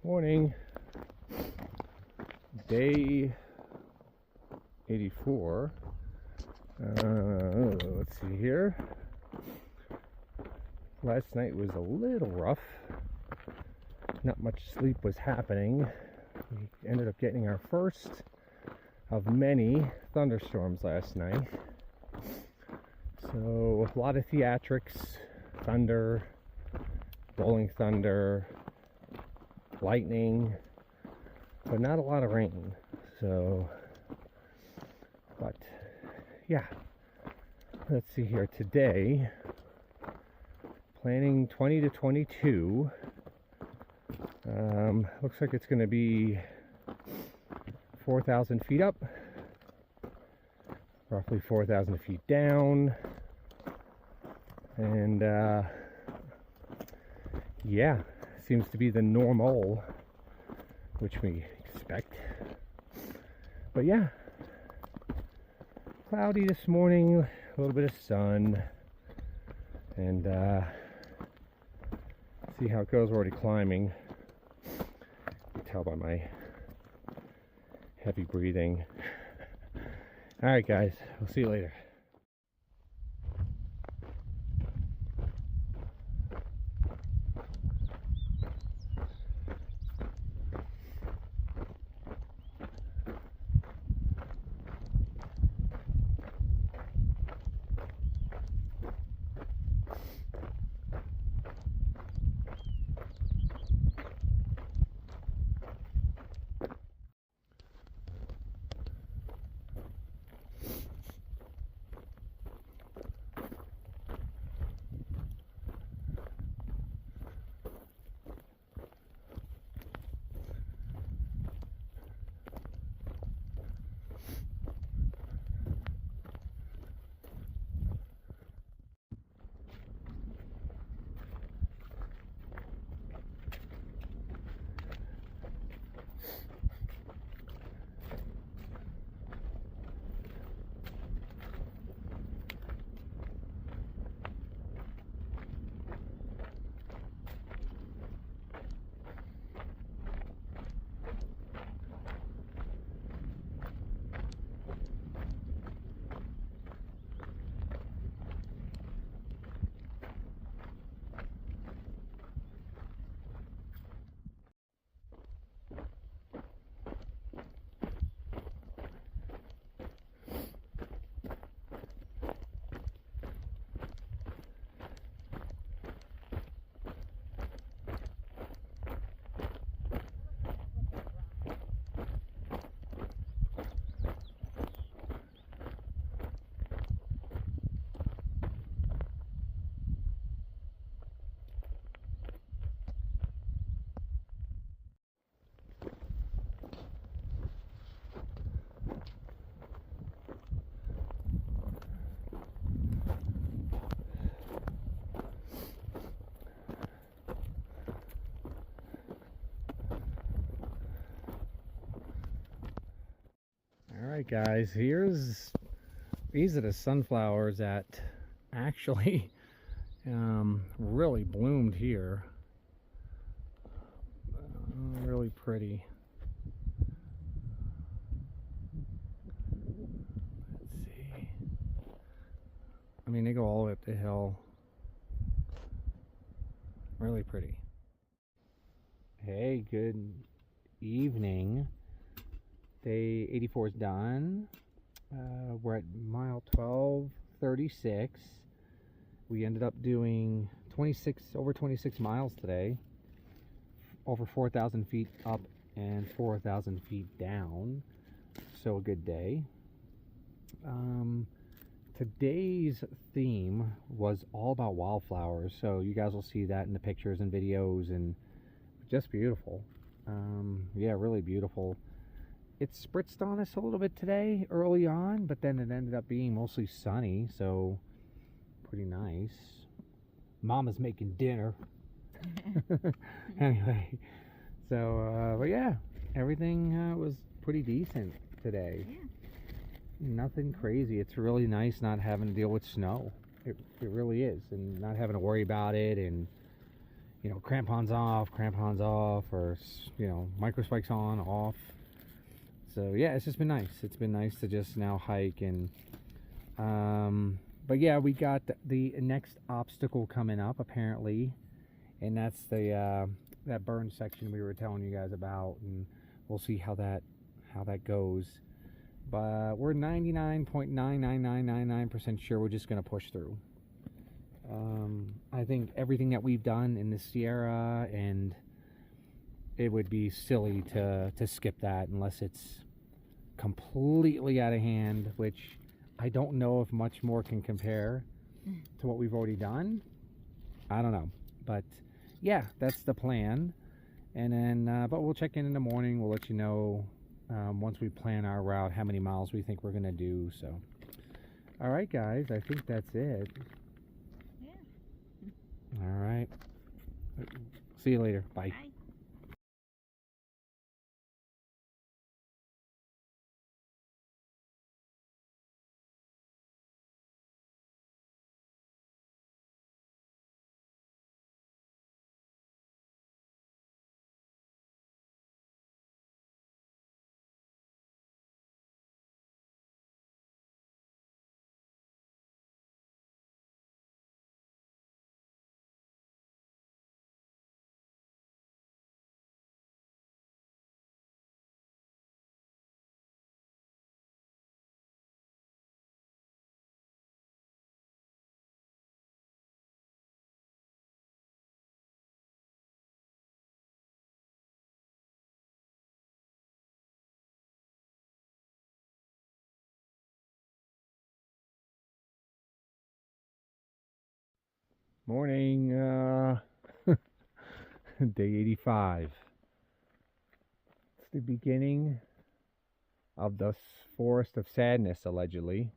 Morning. Day 84. Let's see here. Last night was a little rough. Not much sleep was happening. We ended up getting our first of many thunderstorms last night. So a lot of theatrics, thunder, rolling thunder, lightning, but not a lot of rain. So, but yeah, let's see here. Today, planning 20 to 22. Looks like it's going to be 4,000 feet up, roughly 4,000 feet down, and yeah, seems to be the normal, which we expect. But yeah, cloudy this morning, a little bit of sun, and see how it goes. We're already climbing. You can tell by my heavy breathing. All right, guys, we'll see you later. Alright guys, these are the sunflowers that actually really bloomed here. Really pretty. Let's see. I mean, they go all the way up the hill. Really pretty. Hey, good evening. Day 84 is done. We're at mile 1236. We ended up doing over 26 miles today. Over 4,000 feet up and 4,000 feet down. So a good day. Today's theme was all about wildflowers. So you guys will see that in the pictures and videos, and just beautiful. Yeah, really beautiful. It spritzed on us a little bit today early on, but then it ended up being mostly sunny, so pretty nice. Mama's making dinner. Anyway, so but yeah, everything was pretty decent today. Yeah. Nothing crazy. It's really nice not having to deal with snow. It really is, and not having to worry about it, and you know, crampons off, or, you know, micro spikes on, off. So yeah, it's just been nice. It's been nice to just now hike. And but yeah, we got the next obstacle coming up apparently, and that's the that burn section we were telling you guys about, and we'll see how that goes. But we're 99.99999% sure we're just gonna push through. I think everything that we've done in the Sierra, and it would be silly to skip that unless it's completely out of hand, which I don't know if much more can compare to what we've already done. I don't know, but yeah, that's the plan. And then but we'll check in the morning. We'll let you know once we plan our route how many miles we think we're gonna do. So all right guys, I think that's it. All right. See you later. Bye. Bye. Morning. Day 85. It's the beginning of the Forest of Sadness, allegedly.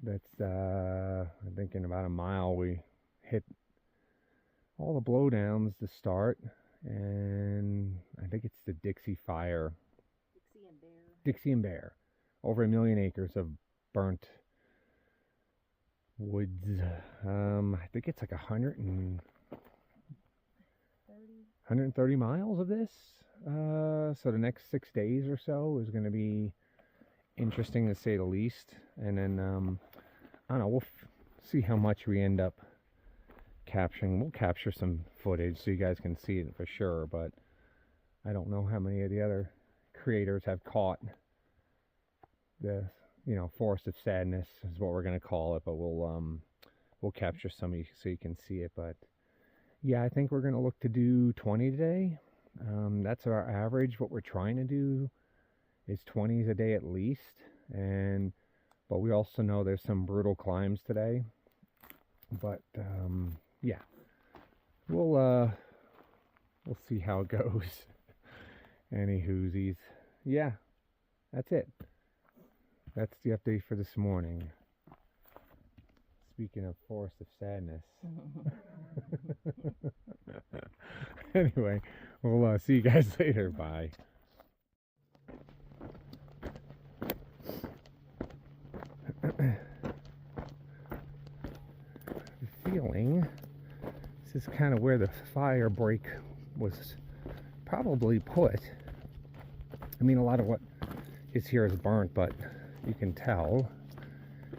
That's, I think in about a mile we hit all the blowdowns to start, and I think it's the Dixie Fire. Dixie and Bear. Over 1 million acres of burnt woods. I think it's like 130 miles of this. So the next 6 days or so is going to be interesting to say the least. And then I don't know, we'll see how much we end up capturing. We'll capture some footage so you guys can see it for sure, but I don't know how many of the other creators have caught the, you know, Forest of Sadness is what we're going to call it, but we'll capture some of you so you can see it. But yeah, I think we're going to look to do 20 today. That's our average. What we're trying to do is 20s a day at least. But we also know there's some brutal climbs today. But yeah, we'll see how it goes. Any whoosies. Yeah, that's it. That's the update for this morning. Speaking of Forest of Sadness. Anyway, we'll see you guys later. Bye. Feeling this is kind of where the fire break was probably put. I mean, a lot of what is here is burnt, but you can tell.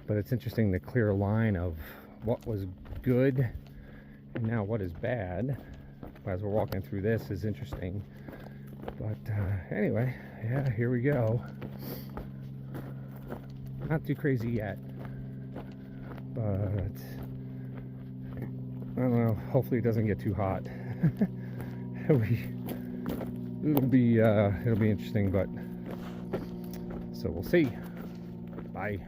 But it's interesting, the clear line of what was good and now what is bad as we're walking through this is interesting. But anyway, yeah, here we go. Not too crazy yet, but I don't know, hopefully it doesn't get too hot. it'll be interesting, but so we'll see. Bye.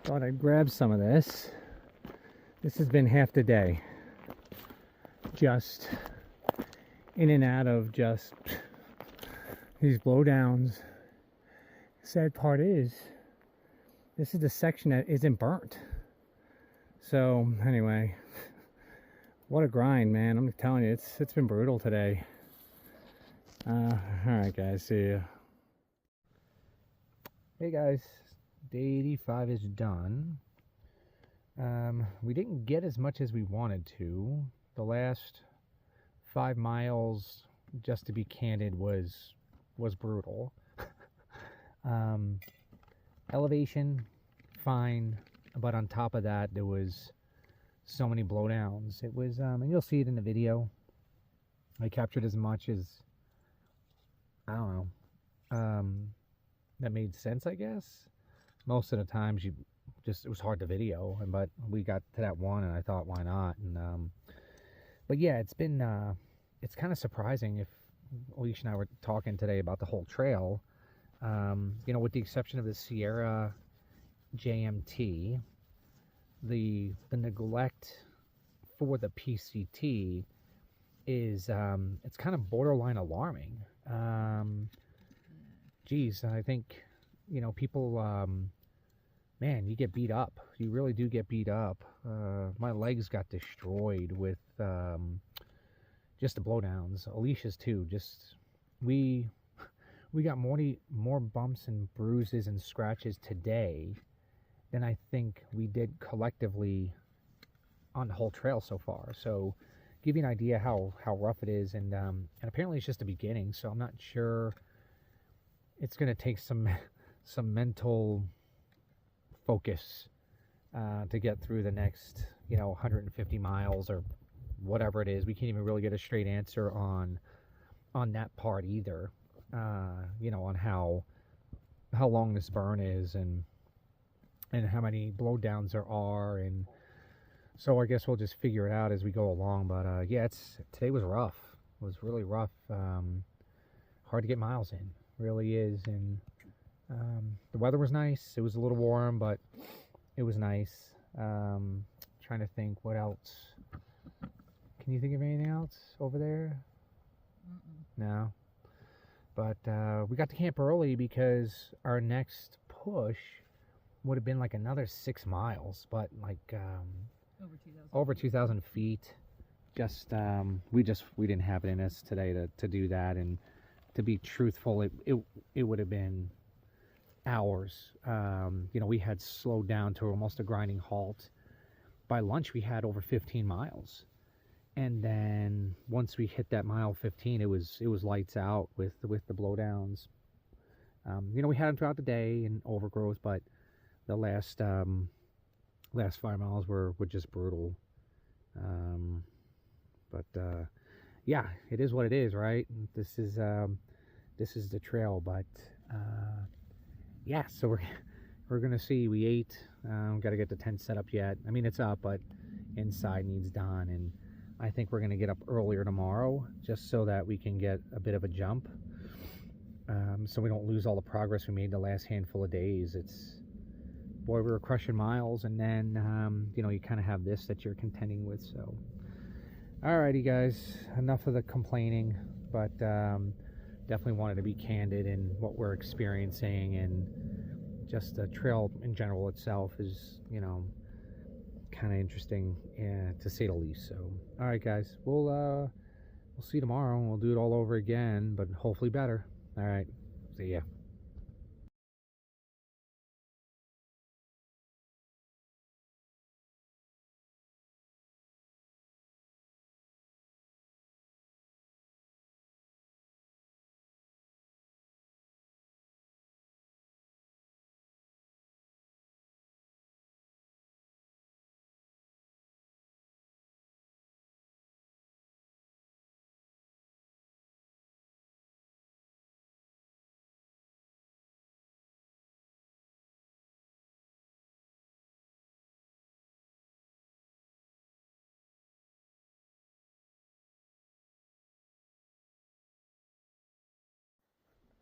Thought I'd grab some of this. This has been half the day. Just in and out of just these blowdowns. Sad part is, this is the section that isn't burnt. So anyway, what a grind, man. I'm telling you, it's been brutal today. Alright guys, see ya. Hey guys, day 85 is done. We didn't get as much as we wanted to. The last 5 miles, just to be candid, was brutal. Elevation, fine, but on top of that, there was so many blowdowns. It was, and you'll see it in the video. I captured as much as, I don't know, that made sense, I guess. Most of the times, it was hard to video, but we got to that one, and I thought, why not? And but yeah, it's kind of surprising. If Alicia and I were talking today about the whole trail, with the exception of the Sierra JMT, the neglect for the PCT is it's kind of borderline alarming. Geez, I think people, man, you get beat up. You really do get beat up. My legs got destroyed with just the blowdowns. Alicia's too. Just we got more bumps and bruises and scratches today than I think we did collectively on the whole trail so far. So give you an idea how rough it is, and apparently it's just the beginning. So I'm not sure. It's going to take some mental focus to get through the next 150 miles or whatever it is. We can't even really get a straight answer on that part either. On how long this burn is and how many blowdowns there are, and so I guess we'll just figure it out as we go along. But yeah, today was rough. It was really rough. Hard to get miles in, really is. And the weather was nice. It was a little warm, but it was nice. Trying to think what else. Can you think of anything else over there? No. But we got to camp early because our next push would have been like another 6 miles, but like over 2,000 feet. Just we didn't have it in us today to do that, and to be truthful, it would have been hours. We had slowed down to almost a grinding halt. By lunch, we had over 15 miles. And then once we hit that mile 15, it was lights out with the blowdowns. We had them throughout the day and overgrowth, but the last 5 miles were just brutal. But yeah, it is what it is, right? This is the trail, but yeah. So we're gonna see. We ate. Got to get the tent set up yet. I mean, it's up, but inside needs done, and I think we're going to get up earlier tomorrow just so that we can get a bit of a jump, so we don't lose all the progress we made the last handful of days. Boy, we were crushing miles, and then you kind of have this that you're contending with. So alrighty guys, enough of the complaining, but definitely wanted to be candid in what we're experiencing, and just the trail in general itself is kind of interesting, to say the least. So all right guys, we'll see you tomorrow, and we'll do it all over again, but hopefully better. All right, see ya.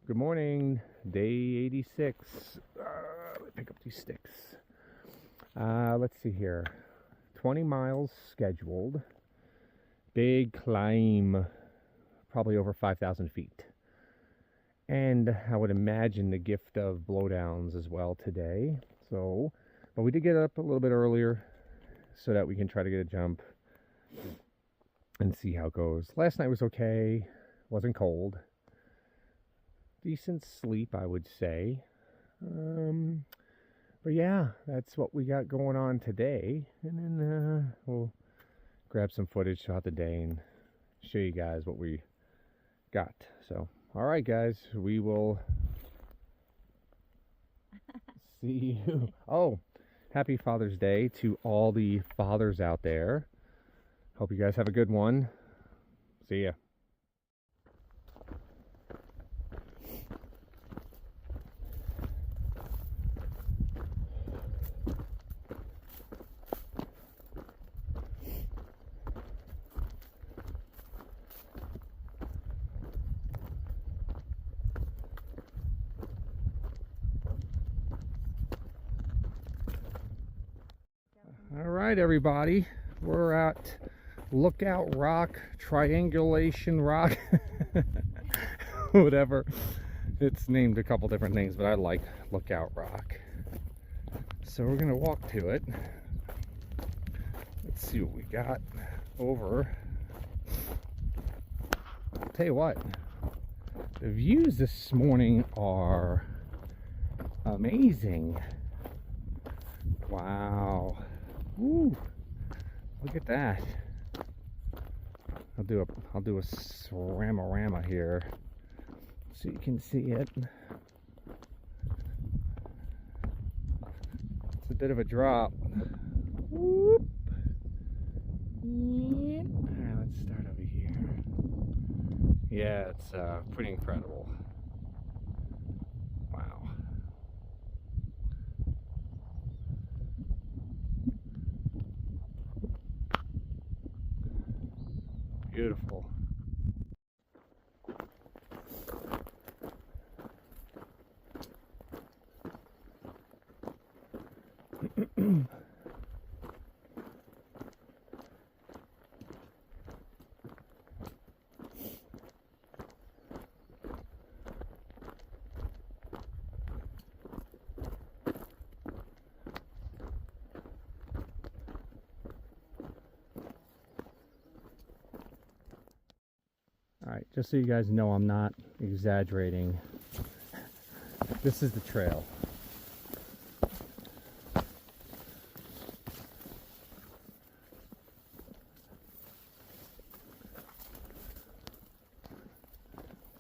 Good morning, day 86. Let me pick up these sticks. Let's see here. 20 miles scheduled. Big climb, probably over 5,000 feet. And I would imagine the gift of blowdowns as well today. So, but we did get up a little bit earlier so that we can try to get a jump and see how it goes. Last night was okay. Wasn't cold. Decent sleep, I would say. But yeah, that's what we got going on today. And then we'll grab some footage throughout the day and show you guys what we got. So, all right, guys, we will see you. Oh, happy Father's Day to all the fathers out there. Hope you guys have a good one. See ya. All right, everybody, we're at Lookout Rock, Triangulation Rock, whatever. It's named a couple different things, but I like Lookout Rock. So we're gonna walk to it. Let's see what we got over. I'll tell you what, the views this morning are amazing. Wow. Woo, look at that. I'll do a sramorama here so you can see it. It's a bit of a drop. Whoop. Yeah. Alright, let's start over here. Yeah, it's pretty incredible. Wow. Beautiful. Alright, just so you guys know I'm not exaggerating, this is the trail.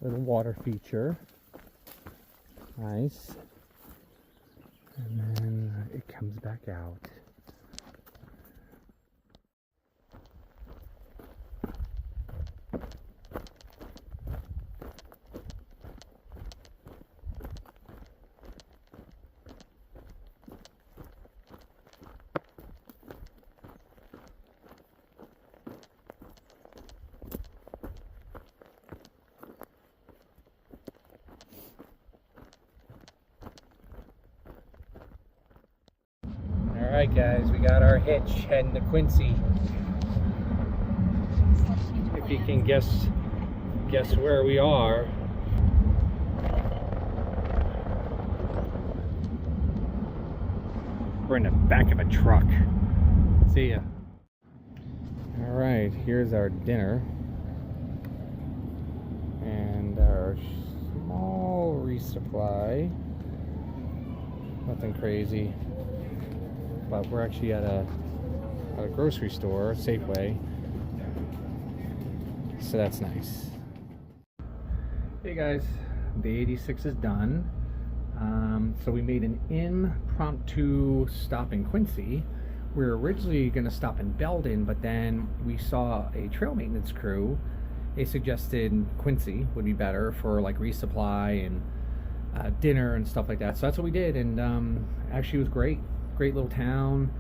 Little water feature. Nice. And then it comes back out. Alright guys, we got our hitch heading to Quincy. If you can guess where we are. We're in the back of a truck. See ya. Alright, here's our dinner. And our small resupply. Nothing crazy. But we're actually at a grocery store, Safeway, so that's nice. Hey guys, the 86 is done. So we made an impromptu stop in Quincy. We were originally going to stop in Belden, but then we saw a trail maintenance crew. They suggested Quincy would be better for like resupply and dinner and stuff like that. So that's what we did, and actually it was great. Great little town.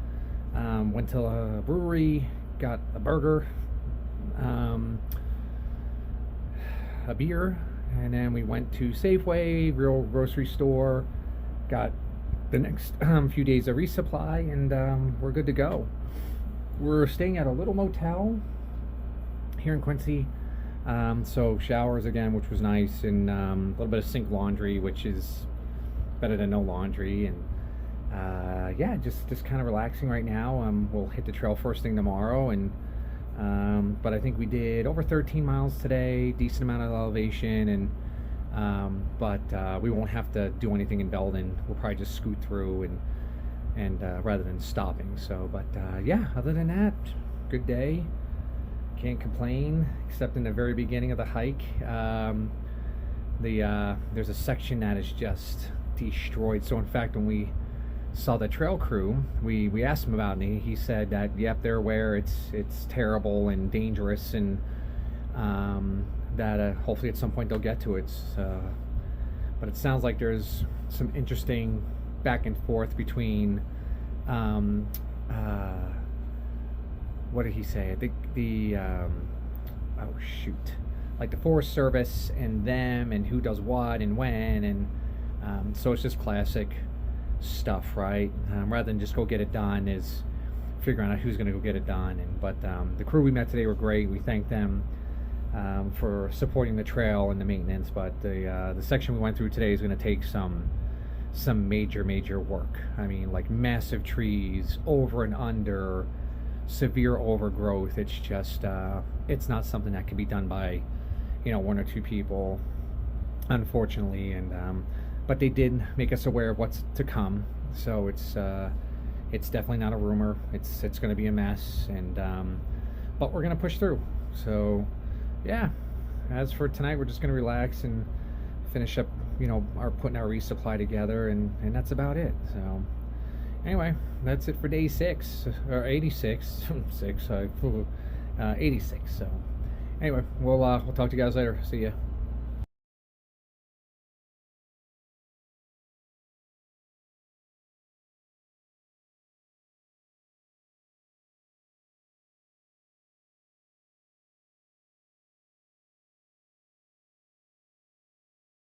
Went to a brewery, got a burger, a beer, and then we went to Safeway, real grocery store, got the next few days of resupply, and we're good to go. We're staying at a little motel here in Quincy. So showers again, which was nice, and a little bit of sink laundry, which is better than no laundry. And yeah, just kind of relaxing right now. We'll hit the trail first thing tomorrow, and but I think we did over 13 miles today, decent amount of elevation, and but we won't have to do anything in Belden. We'll probably just scoot through and rather than stopping. So, but yeah, other than that, good day. Can't complain, except in the very beginning of the hike. There's a section that is just destroyed. So in fact, when we saw the trail crew, we asked him about it, and he said that yep, they're aware it's terrible and dangerous, and that hopefully at some point they'll get to it. But it sounds like there's some interesting back and forth between what did he say? I think the oh shoot, like the Forest Service and them, and who does what and when, and so it's just classic stuff, right? Rather than just go get it done, is figuring out who's going to go get it done. And but the crew we met today were great. We thank them for supporting the trail and the maintenance. But the section we went through today is going to take some major work. I mean, like massive trees, over and under, severe overgrowth. It's just it's not something that can be done by one or two people, unfortunately. And but they did make us aware of what's to come, so it's definitely not a rumor. It's going to be a mess, and but we're going to push through. So yeah, as for tonight, we're just going to relax and finish up putting our resupply together, and that's about it. So anyway, that's it for day 6 or 86 86. So anyway, we'll talk to you guys later. See ya.